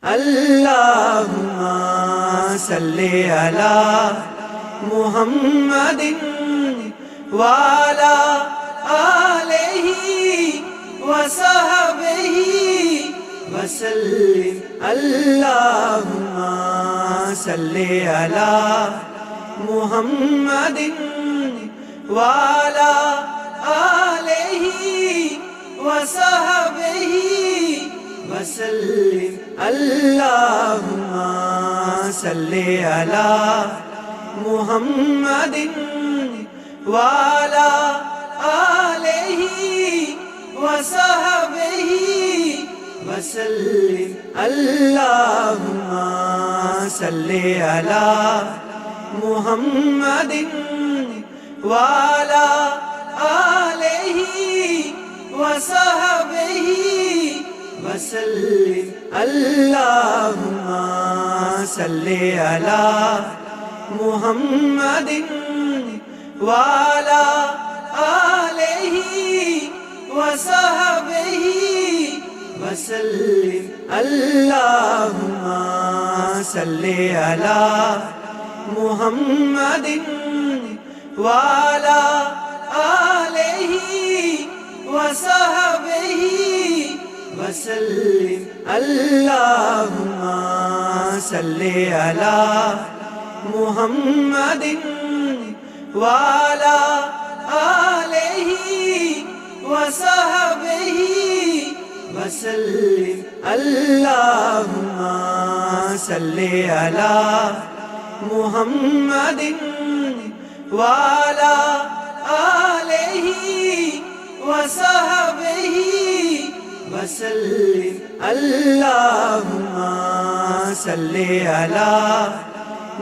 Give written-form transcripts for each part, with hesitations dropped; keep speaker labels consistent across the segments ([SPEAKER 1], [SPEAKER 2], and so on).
[SPEAKER 1] अल्लाहुम्मा सल्ली अला मुहम्मदिन वाला आलिही वसहबिही वसल्लिम। अल्लाहुम्मा सल्ली अला मुहम्मदिन वाला आलिही वसहबिही वसल्लिम। अल्लाहुम्मा सल्ली अला मुहम्मदिन वाला आलिही वसहबिही वसल्लिम। अल्लाहुम्मा सल्ली अला मुहम्मदिन वाला आलिही वसहबिही वसल्लिम। अल्लाहुम्मा सल्ली अला मुहम्मदिन वाला आलिही वसहबिही वसल्लिम। अल्लाहुम्मा सल्ली अला मुहम्मदिन वाला आलिही वसहबिही वसल्लिम। अल्लाहुम्मा सल्ली अला मुहम्मदिन वाला आलिही वसहबिही वसल्लिम। अल्लाहुम्मा सल्ली अला मुहम्मदिन वाला आलिही वसहबिही वसल्लिम। अल्लाहुम्मा सल्ली अला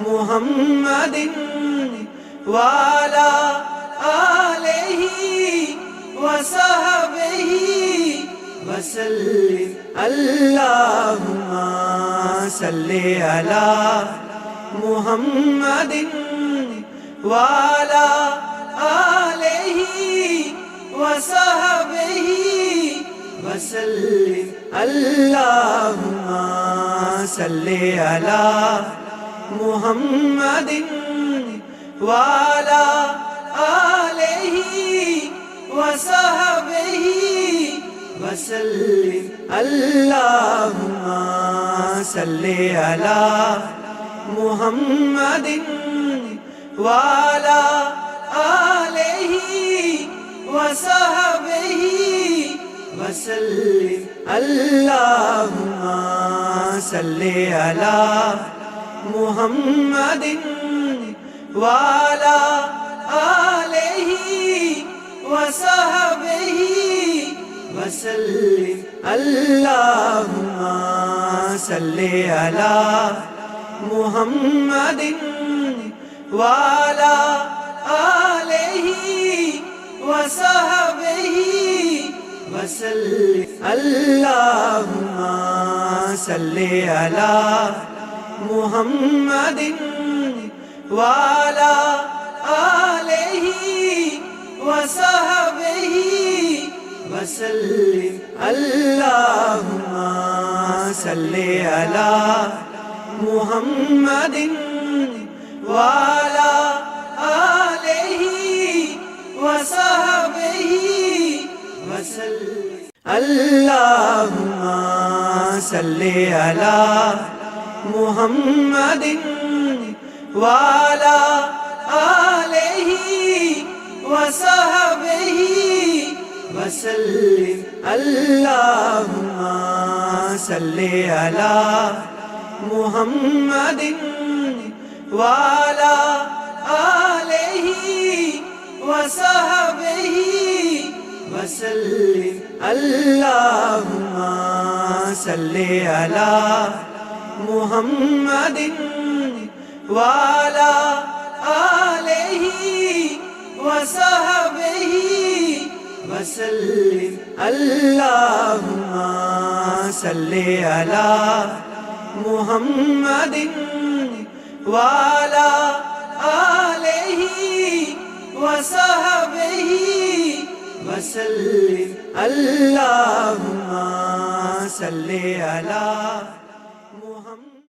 [SPEAKER 1] मुहम्मदिन वाला आलिही वसहबिही वसल्लिम। अल्लाहुम्मा सल्ली अला मुहम्मदिन वाला आलिही वसहबिही वसल्लिम। अल्लाहुम्मा सल्ली अला मुहम्मदिन वाला आलिही वसहबिही वसल्लिम। अल्लाहुम्मा सल्ली अला मुहम्मदिन वाला आलिही वसहबिही वसल्लिम। अल्लाहुम्मा सल्ली अला मुहम्मदिन वाला आलिही वसहबिही वसल्लिम। अल्लाहुम्मा सल्ली अला मुहम्मदिन वाला आलिही वसहबिही वसल्लिम। अल्लाहुम्मा सल्ली अला मुहम्मदिन वाला आलिही वसहबिही वसल्लिम। अल्लाहुम्मा सल्ली अला मुहम्मदिन वाला आलिही वसहबिही वसल्लिम। अल्लाहुम्मा सल्ली अला मुहम्मदिन वाला आलिही वसहबिही वसल्लिम। अल्लाहुम्मा सल्ली अला मुहम्मदिन वाला आलिही वसहबिही वसल्लिम। अल्लाहुम्मा सल्ली अला मुहम्मदिन वाला आलिही वसहबिही वसल्लिम। अल्लाहुम्मा सल्ली अला मुहम्मदिन वाला आलिही वसहबिही वसल्लिम। अल्लाहुम्मा सल्ली अला हम